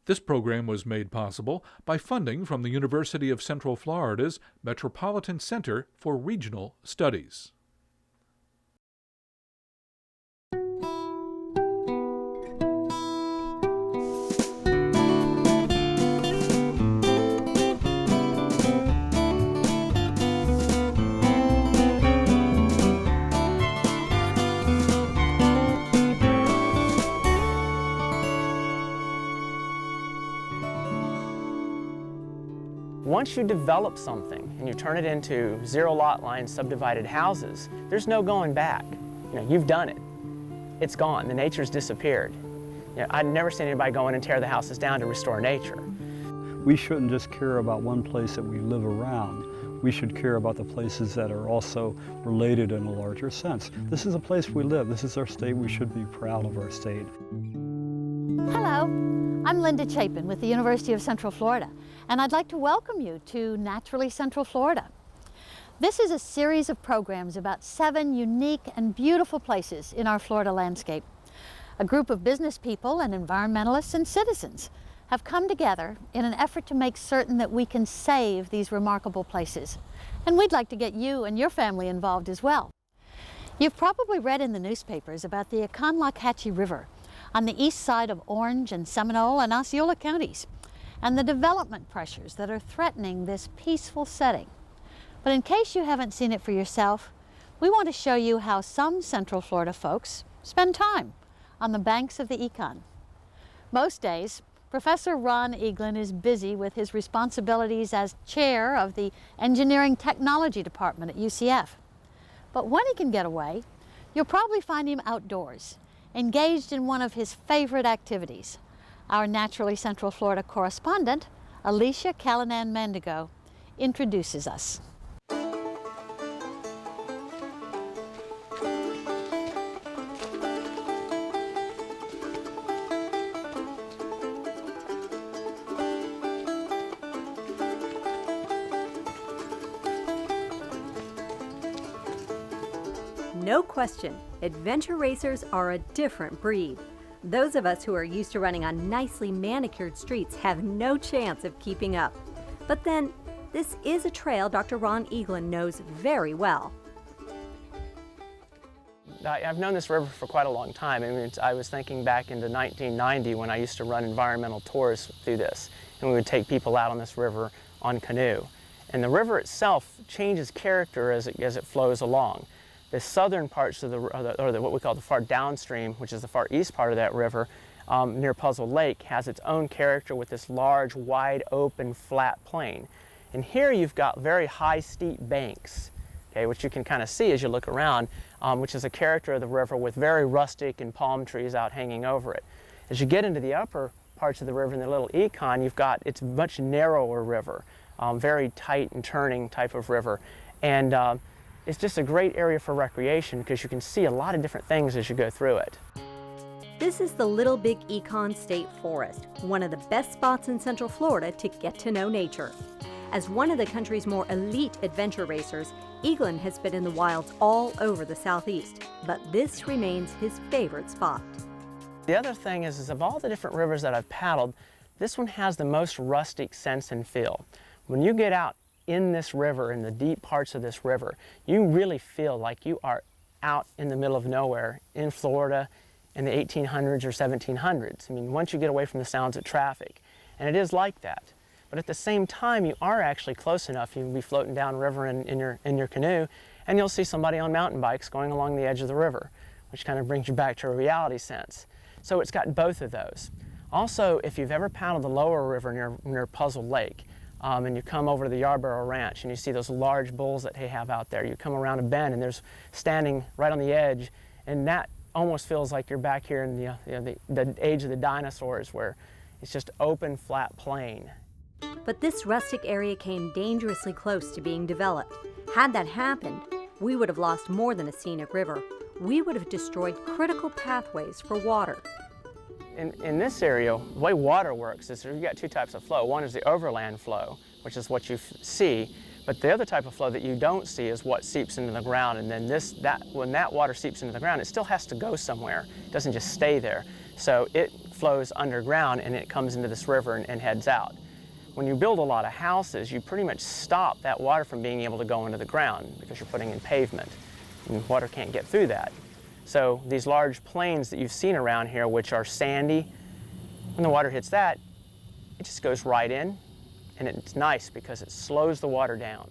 This program was made possible by funding from the University of Central Florida's Metropolitan Center for Regional Studies. Once you develop something and you turn it into zero lot line subdivided houses, there's no going back. You've done it. It's gone. The nature's disappeared. I've never seen anybody go in and tear the houses down to restore nature. We shouldn't just care about one place that we live around. We should care about the places that are also related in a larger sense. This is a place we live. This is our state. We should be proud of our state. Hello, I'm Linda Chapin with the University of Central Florida, and I'd like to welcome you to Naturally Central Florida. This is a series of programs about 7 unique and beautiful places in our Florida landscape. A group of business people and environmentalists and citizens have come together in an effort to make certain that we can save these remarkable places. And we'd like to get you and your family involved as well. You've probably read in the newspapers about the Econlockhatchee River on the east side of Orange and Seminole and Osceola counties, and the development pressures that are threatening this peaceful setting. But in case you haven't seen it for yourself, we want to show you how some Central Florida folks spend time on the banks of the Econ. Most days, Professor Ron Eaglin is busy with his responsibilities as chair of the Engineering Technology Department at UCF. But when he can get away, you'll probably find him outdoors, engaged in one of his favorite activities. Our Naturally Central Florida correspondent, Alicia Callanan Mandigo, introduces us. No question, adventure racers are a different breed. Those of us who are used to running on nicely manicured streets have no chance of keeping up. But then, this is a trail Dr. Ron Eaglin knows very well. I've known this river for quite a long time. I was thinking back into 1990 when I used to run environmental tours through this, and we would take people out on this river on canoe. And the river itself changes character as it flows along. The southern parts of what we call the far downstream, which is the far east part of that river, near Puzzle Lake, has its own character with this large, wide open, flat plain. And here you've got very high, steep banks, okay, which you can kind of see as you look around, which is a character of the river with very rustic and palm trees out hanging over it. As you get into the upper parts of the river in the Little Econ, it's a much narrower river, very tight and turning type of river. And it's just a great area for recreation because you can see a lot of different things as you go through it. This is the Little Big Econ State Forest, one of the best spots in Central Florida to get to know nature. As one of the country's more elite adventure racers, Eaglin has been in the wilds all over the southeast, but this remains his favorite spot. The other thing is of all the different rivers that I've paddled, this one has the most rustic sense and feel. When you get out in this river, in the deep parts of this river, you really feel like you are out in the middle of nowhere in Florida in the 1800s or 1700s. Once you get away from the sounds of traffic, and it is like that. But at the same time, you are actually close enough. You can be floating downriver in your canoe, and you'll see somebody on mountain bikes going along the edge of the river, which kind of brings you back to a reality sense. So it's got both of those. Also, if you've ever paddled the lower river near Puzzle Lake, and you come over to the Yarborough Ranch and you see those large bulls that they have out there. You come around a bend and there's standing right on the edge, and that almost feels like you're back here in the age of the dinosaurs, where it's just open, flat plain. But this rustic area came dangerously close to being developed. Had that happened, we would have lost more than a scenic river. We would have destroyed critical pathways for water. In this area, the way water works is you've got two types of flow. One is the Overland Flow, which is what you see, But the other type of flow that you don't see is what seeps into the ground, and then when that water seeps into the ground, it still has to go somewhere. It doesn't just stay there. So it flows underground and it comes into this river and heads out. When you build a lot of houses, you pretty much stop that water from being able to go into the ground because you're putting in pavement, and water can't get through that. So these large plains that you've seen around here, which are sandy, when the water hits that, it just goes right in, and it's nice because it slows the water down.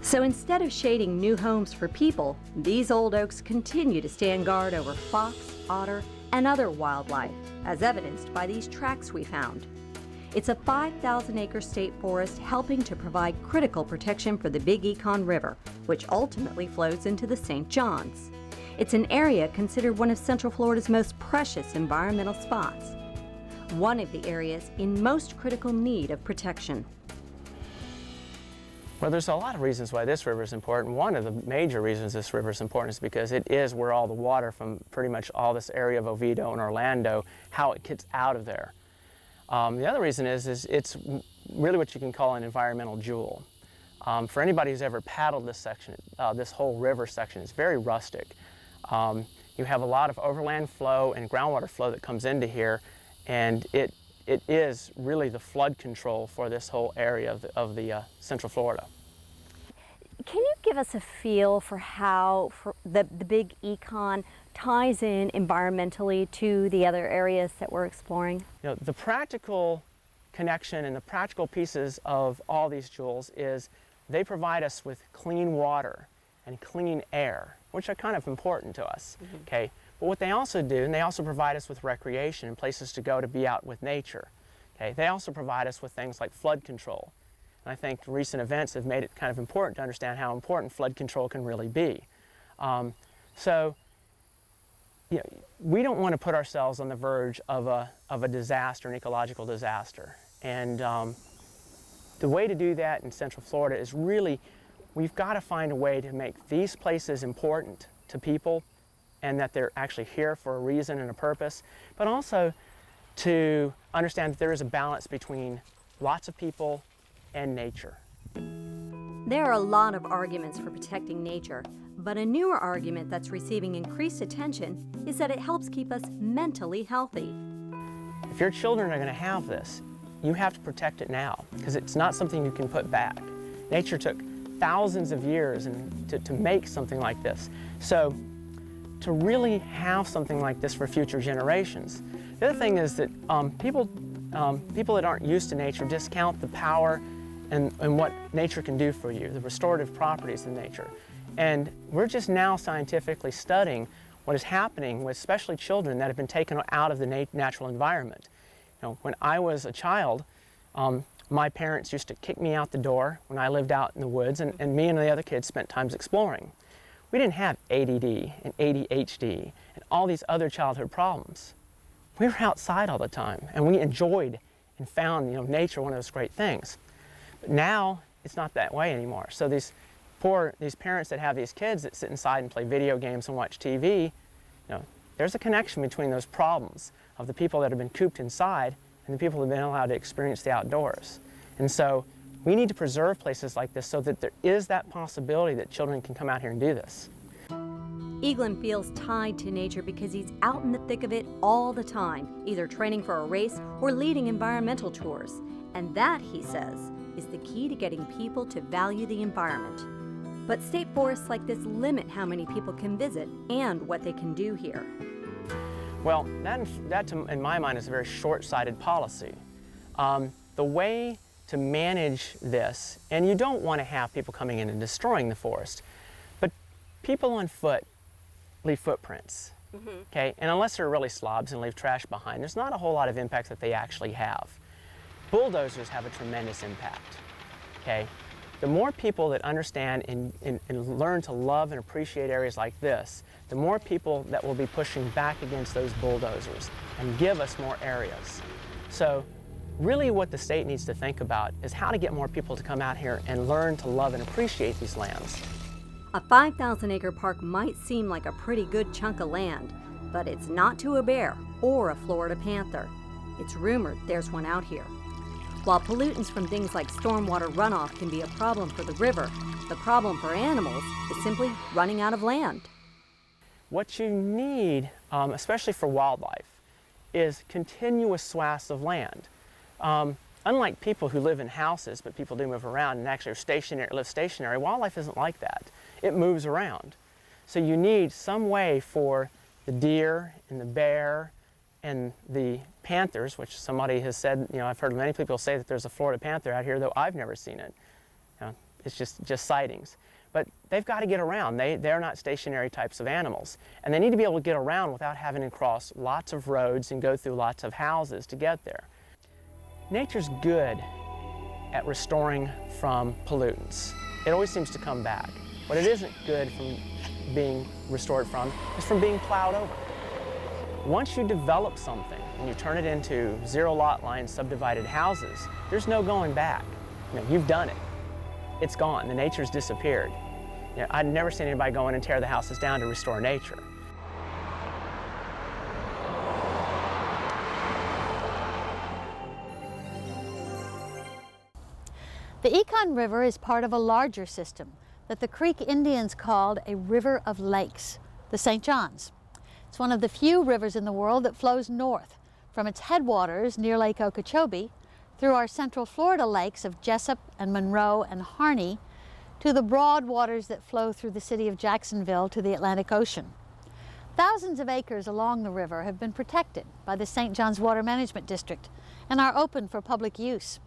So instead of shading new homes for people, these old oaks continue to stand guard over fox, otter, and other wildlife, as evidenced by these tracks we found. It's a 5,000-acre state forest helping to provide critical protection for the Big Econ River, which ultimately flows into the St. Johns. It's an area considered one of Central Florida's most precious environmental spots, one of the areas in most critical need of protection. Well, there's a lot of reasons why this river is important. One of the major reasons this river is important is because it is where all the water from pretty much all this area of Oviedo and Orlando, how it gets out of there. The other reason is it's really what you can call an environmental jewel. For anybody who's ever paddled this section, this whole river section, it's very rustic. You have a lot of overland flow and groundwater flow that comes into here, and it is really the flood control for this whole area of the Central Florida. Can you give us a feel for how the Big Econ ties in environmentally to the other areas that we're exploring? You know, the practical connection and the practical pieces of all these jewels is they provide us with clean water and clean air, which are kind of important to us, okay? But what they also do, and they also provide us with recreation and places to go to be out with nature, okay? They also provide us with things like flood control. And I think recent events have made it kind of important to understand how important flood control can really be. So, you know, we don't want to put ourselves on the verge of a disaster, an ecological disaster. And the way to do that in Central Florida is really, we've got to find a way to make these places important to people and that they're actually here for a reason and a purpose, but also to understand that there is a balance between lots of people and nature. There are a lot of arguments for protecting nature, but a newer argument that's receiving increased attention is that it helps keep us mentally healthy. If your children are going to have this, you have to protect it now, because it's not something you can put back. Nature took thousands of years to make something like this. So to really have something like this for future generations. The other thing is that people that aren't used to nature discount the power and what nature can do for you, the restorative properties of nature. And we're just now scientifically studying what is happening with especially children that have been taken out of the natural environment. You know, when I was a child, my parents used to kick me out the door when I lived out in the woods, and me and the other kids spent times exploring. We didn't have ADD and ADHD and all these other childhood problems. We were outside all the time, and we enjoyed and found, you know, nature one of those great things. But now it's not that way anymore. So these parents that have these kids that sit inside and play video games and watch TV, you know, there's a connection between those problems of the people that have been cooped inside and the people that have been allowed to experience the outdoors. And so we need to preserve places like this so that there is that possibility that children can come out here and do this. Eaglin feels tied to nature because he's out in the thick of it all the time, either training for a race or leading environmental tours. And that, he says, is the key to getting people to value the environment. But state forests like this limit how many people can visit and what they can do here. Well, that in my mind is a very short-sighted policy. The way to manage this, and you don't want to have people coming in and destroying the forest, but people on foot leave footprints, okay? And unless they're really slobs and leave trash behind, there's not a whole lot of impact that they actually have. Bulldozers have a tremendous impact, okay? The more people that understand and learn to love and appreciate areas like this, the more people that will be pushing back against those bulldozers and give us more areas. So really what the state needs to think about is how to get more people to come out here and learn to love and appreciate these lands. A 5,000-acre park might seem like a pretty good chunk of land, but it's not to a bear or a Florida panther. It's rumored there's one out here. While pollutants from things like stormwater runoff can be a problem for the river, the problem for animals is simply running out of land. What you need, especially for wildlife, is continuous swaths of land. Unlike people who live in houses, but people do move around and actually live stationary, wildlife isn't like that. It moves around. So you need some way for the deer and the bear and the panthers, which somebody has said, I've heard many people say that there's a Florida panther out here, though I've never seen it. It's just sightings. But they've got to get around. They're not stationary types of animals. And they need to be able to get around without having to cross lots of roads and go through lots of houses to get there. Nature's good at restoring from pollutants. It always seems to come back. What it isn't good from being restored from is from being plowed over. Once you develop something and you turn it into zero lot line subdivided houses, there's no going back. You've done it. It's gone. The nature's disappeared. I've never seen anybody go in and tear the houses down to restore nature. The Econ River is part of a larger system that the Creek Indians called a river of lakes, the St. Johns. It's one of the few rivers in the world that flows north from its headwaters near Lake Okeechobee through our central Florida lakes of Jessup and Monroe and Harney to the broad waters that flow through the city of Jacksonville to the Atlantic Ocean. Thousands of acres along the river have been protected by the St. Johns Water Management District and are open for public use.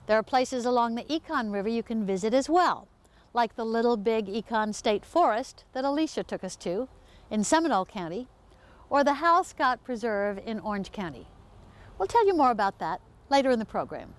There are places along the Econ River you can visit as well, like the Little Big Econ State Forest that Alicia took us to in Seminole County, or the Hal Scott Preserve in Orange County. We'll tell you more about that later in the program.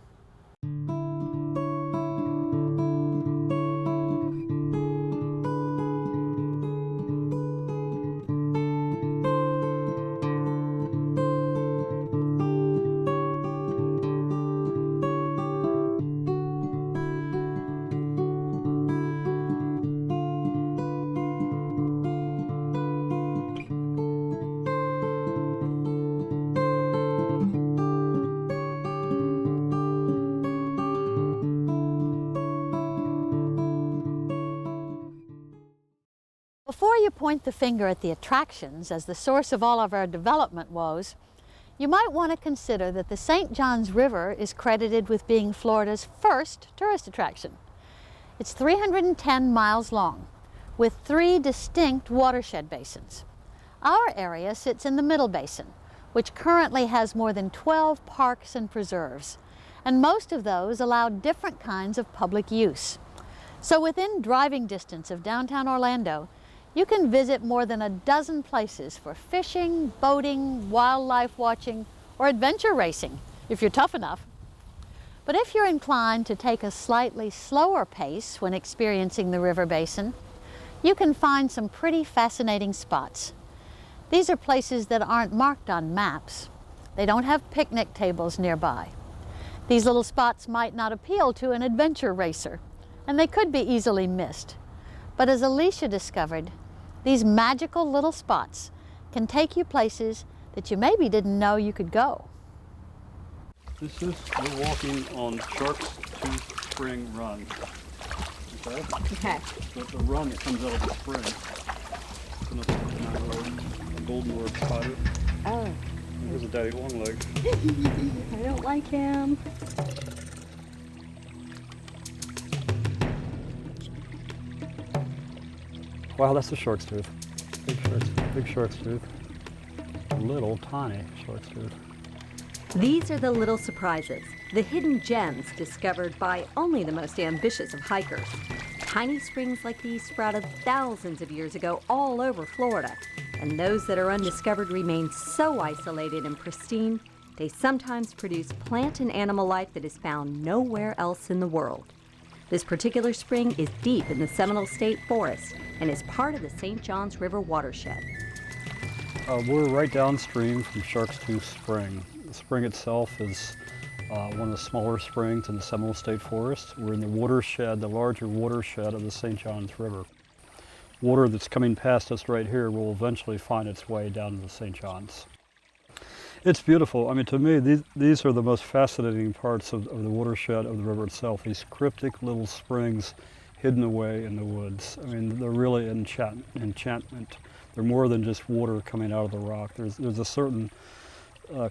Before you point the finger at the attractions as the source of all of our development woes, you might want to consider that the St. Johns River is credited with being Florida's first tourist attraction. It's 310 miles long, with 3 distinct watershed basins. Our area sits in the Middle Basin, which currently has more than 12 parks and preserves, and most of those allow different kinds of public use. So within driving distance of downtown Orlando, you can visit more than a dozen places for fishing, boating, wildlife watching, or adventure racing, if you're tough enough. But if you're inclined to take a slightly slower pace when experiencing the river basin, you can find some pretty fascinating spots. These are places that aren't marked on maps. They don't have picnic tables nearby. These little spots might not appeal to an adventure racer, and they could be easily missed. But as Alicia discovered, these magical little spots can take you places that you maybe didn't know you could go. We're walking on Shark's Tooth Spring Run. Okay? Okay. The run that comes out of the spring. A golden orb spider. Oh. There's a daddy long leg. I don't like him. Wow, that's a shark's tooth. Big shark's tooth. Little tiny shark's tooth. These are the little surprises, the hidden gems discovered by only the most ambitious of hikers. Tiny springs like these sprouted thousands of years ago all over Florida, and those that are undiscovered remain so isolated and pristine, they sometimes produce plant and animal life that is found nowhere else in the world. This particular spring is deep in the Seminole State Forest and is part of the St. Johns River watershed. We're right downstream from Shark's Tooth Spring. The spring itself is one of the smaller springs in the Seminole State Forest. We're in the watershed, the larger watershed of the St. Johns River. Water that's coming past us right here will eventually find its way down to the St. Johns. It's beautiful. I mean, to me, these are the most fascinating parts of the watershed of the river itself, these cryptic little springs hidden away in the woods. I mean, they're really enchantment. They're more than just water coming out of the rock. There's a certain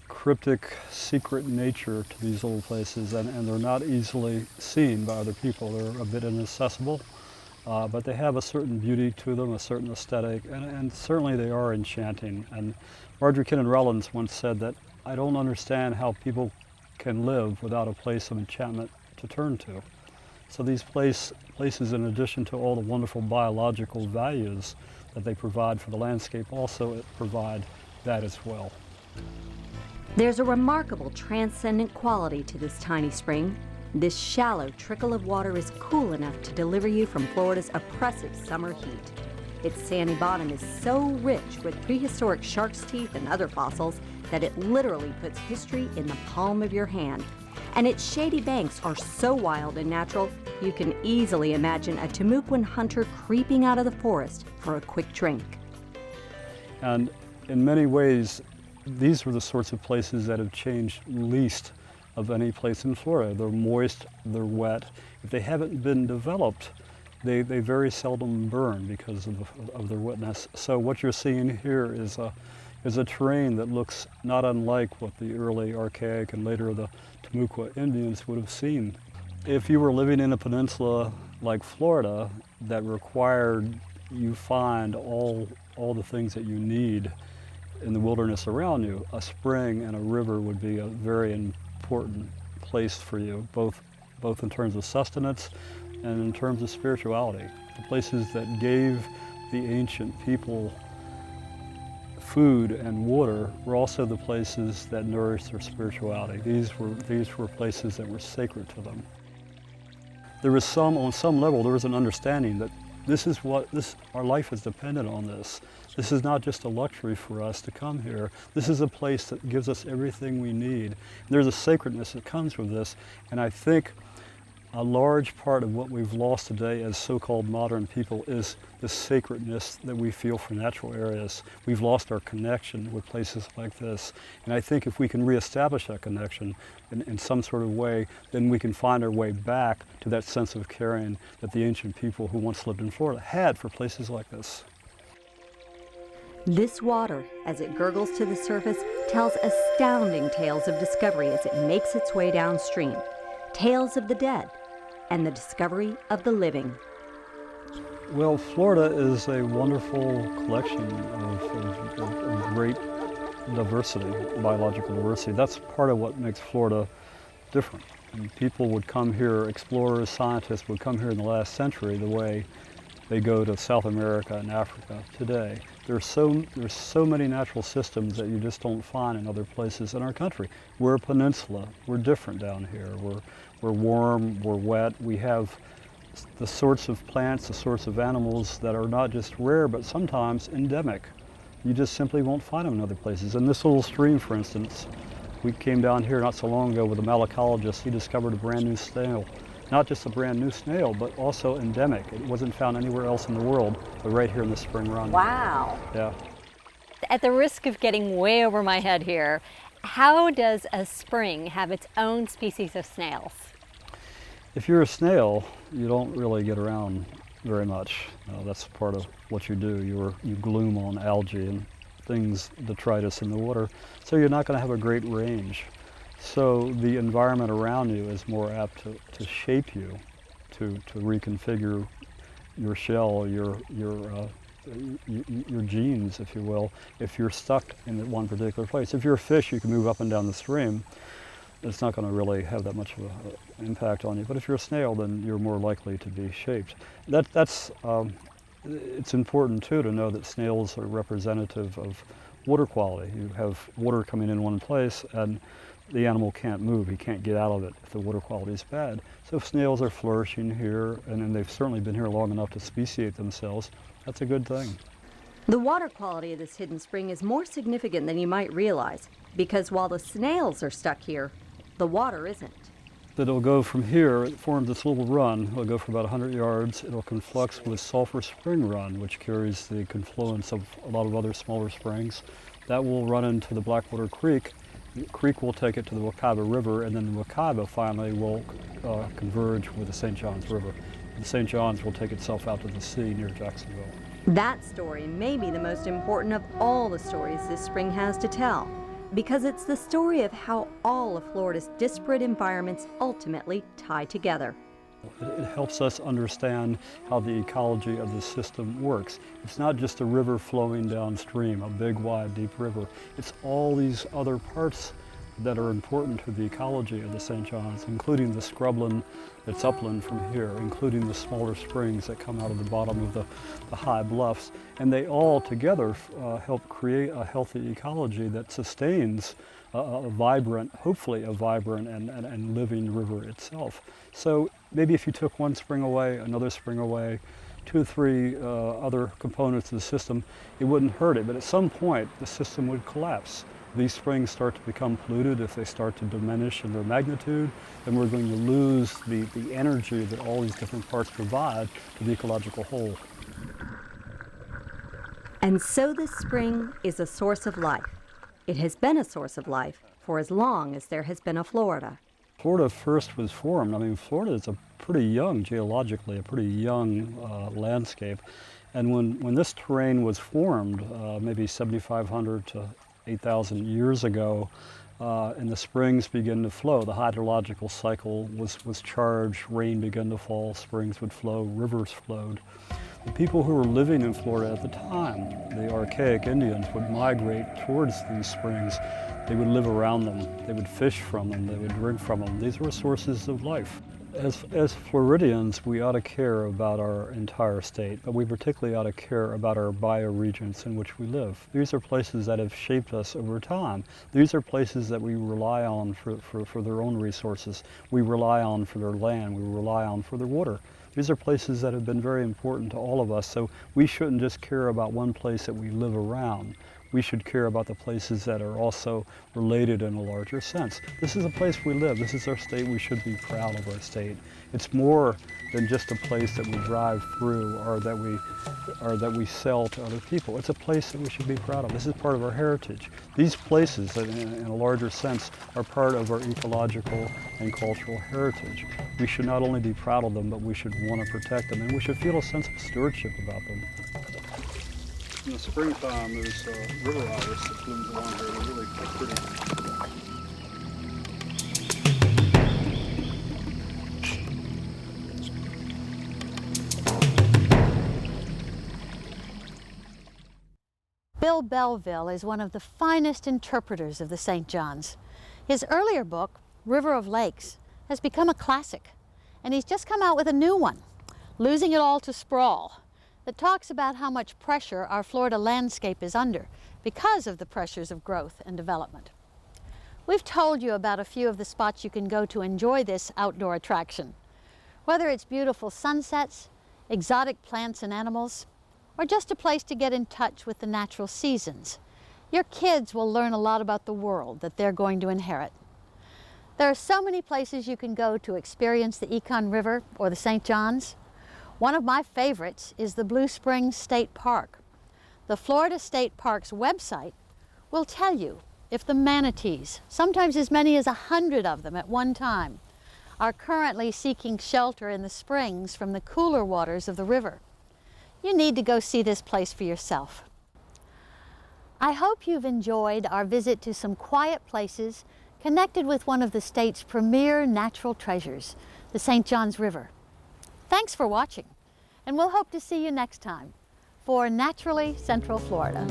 cryptic, secret nature to these little places, and they're not easily seen by other people. They're a bit inaccessible, but they have a certain beauty to them, a certain aesthetic, and certainly they are enchanting. And Marjorie Kinnan Rollins once said that, "I don't understand how people can live without a place of enchantment to turn to." So these places, in addition to all the wonderful biological values that they provide for the landscape, also provide that as well. There's a remarkable transcendent quality to this tiny spring. This shallow trickle of water is cool enough to deliver you from Florida's oppressive summer heat. Its sandy bottom is so rich with prehistoric shark's teeth and other fossils that it literally puts history in the palm of your hand. And its shady banks are so wild and natural, you can easily imagine a Timucuan hunter creeping out of the forest for a quick drink. And in many ways, these are the sorts of places that have changed least of any place in Florida. They're moist, they're wet. If they haven't been developed, they very seldom burn because of their wetness. So what you're seeing here is a terrain that looks not unlike what the early archaic and later the Timucua Indians would have seen. If you were living in a peninsula like Florida that required you find all the things that you need in the wilderness around you, a spring and a river would be a very important place for you, both in terms of sustenance and in terms of spirituality. The places that gave the ancient people food and water were also the places that nourished their spirituality. These were places that were sacred to them. There was on some level, there was an understanding that our life is dependent on this. This is not just a luxury for us to come here. This is a place that gives us everything we need. There's a sacredness that comes with this, and I think a large part of what we've lost today as so-called modern people is the sacredness that we feel for natural areas. We've lost our connection with places like this. And I think if we can reestablish that connection in some sort of way, then we can find our way back to that sense of caring that the ancient people who once lived in Florida had for places like this. This water, as it gurgles to the surface, tells astounding tales of discovery as it makes its way downstream. Tales of the dead and the discovery of the living. Well, Florida is a wonderful collection of great diversity, biological diversity. That's part of what makes Florida different. And people would come here, explorers, scientists would come here in the last century the way they go to South America and Africa today. There's so many natural systems that you just don't find in other places in our country. We're a peninsula. We're different down here. We're warm, we're wet. We have the sorts of plants, the sorts of animals that are not just rare, but sometimes endemic. You just simply won't find them in other places. In this little stream, for instance, we came down here not so long ago with a malacologist. He discovered a brand new snail. Not just a brand new snail, but also endemic. It wasn't found anywhere else in the world, but right here in the Spring Run. Wow. Yeah. At the risk of getting way over my head here, how does a spring have its own species of snails? If you're a snail, you don't really get around very much. That's part of what you do. You gloom on algae and things, detritus in the water, so you're not going to have a great range. So the environment around you is more apt to shape you, to reconfigure your shell, your genes, if you will, if you're stuck in one particular place. If you're a fish, you can move up and down the stream. It's not going to really have that much of an impact on you. But if you're a snail, then you're more likely to be shaped. It's important, too, to know that snails are representative of water quality. You have water coming in one place, and the animal can't move. He can't get out of it if the water quality is bad. So if snails are flourishing here, and they've certainly been here long enough to speciate themselves, that's a good thing. The water quality of this hidden spring is more significant than you might realize, because while the snails are stuck here, the water isn't. It'll go from here, it forms this little run, it'll go for about 100 yards, it'll conflux with Sulphur Spring Run, which carries the confluence of a lot of other smaller springs. That will run into the Blackwater Creek, The creek will take it to the Wekiva River, and then the Wekiva finally will converge with the St. Johns River. The St. Johns will take itself out to the sea near Jacksonville. That story may be the most important of all the stories this spring has to tell, because it's the story of how all of Florida's disparate environments ultimately tie together. It helps us understand how the ecology of the system works. It's not just a river flowing downstream, a big, wide, deep river. It's all these other parts that are important to the ecology of the St. Johns, including the scrubland that's upland from here, including the smaller springs that come out of the bottom of the high bluffs. And they all together help create a healthy ecology that sustains a vibrant, hopefully a vibrant and living river itself. So maybe if you took one spring away, another spring away, 2 or 3 other components of the system, it wouldn't hurt it, but at some point the system would collapse. These springs start to become polluted. If they start to diminish in their magnitude, then we're going to lose the energy that all these different parts provide to the ecological whole. And so this spring is a source of life. It has been a source of life for as long as there has been a Florida. Florida first was formed. I mean, Florida is a pretty young, geologically, a pretty young landscape. And when this terrain was formed, maybe 7,500 to 8,000 years ago, and the springs began to flow, the hydrological cycle was charged, rain began to fall, springs would flow, rivers flowed. The people who were living in Florida at the time, the archaic Indians, would migrate towards these springs. They would live around them, they would fish from them, they would drink from them. These were sources of life. As Floridians, we ought to care about our entire state, but we particularly ought to care about our bioregions in which we live. These are places that have shaped us over time. These are places that we rely on for their own resources. We rely on for their land, we rely on for their water. These are places that have been very important to all of us, so we shouldn't just care about one place that we live around. We should care about the places that are also related in a larger sense. This is a place we live. This is our state. We should be proud of our state. It's more than just a place that we drive through or that we sell to other people. It's a place that we should be proud of. This is part of our heritage. These places, in a larger sense, are part of our ecological and cultural heritage. We should not only be proud of them, but we should want to protect them, and we should feel a sense of stewardship about them. In the springtime, there's river iris that blooms along here. They're really pretty. Bill Belleville is one of the finest interpreters of the St. Johns. His earlier book, River of Lakes, has become a classic, and he's just come out with a new one, Losing It All to Sprawl, that talks about how much pressure our Florida landscape is under because of the pressures of growth and development. We've told you about a few of the spots you can go to enjoy this outdoor attraction. Whether it's beautiful sunsets, exotic plants and animals, or just a place to get in touch with the natural seasons, your kids will learn a lot about the world that they're going to inherit. There are so many places you can go to experience the Econ River or the St. Johns. One of my favorites is the Blue Springs State Park. The Florida State Park's website will tell you if the manatees, sometimes as many as 100 of them at one time, are currently seeking shelter in the springs from the cooler waters of the river. You need to go see this place for yourself. I hope you've enjoyed our visit to some quiet places connected with one of the state's premier natural treasures, the St. Johns River. Thanks for watching, and we'll hope to see you next time for Naturally Central Florida.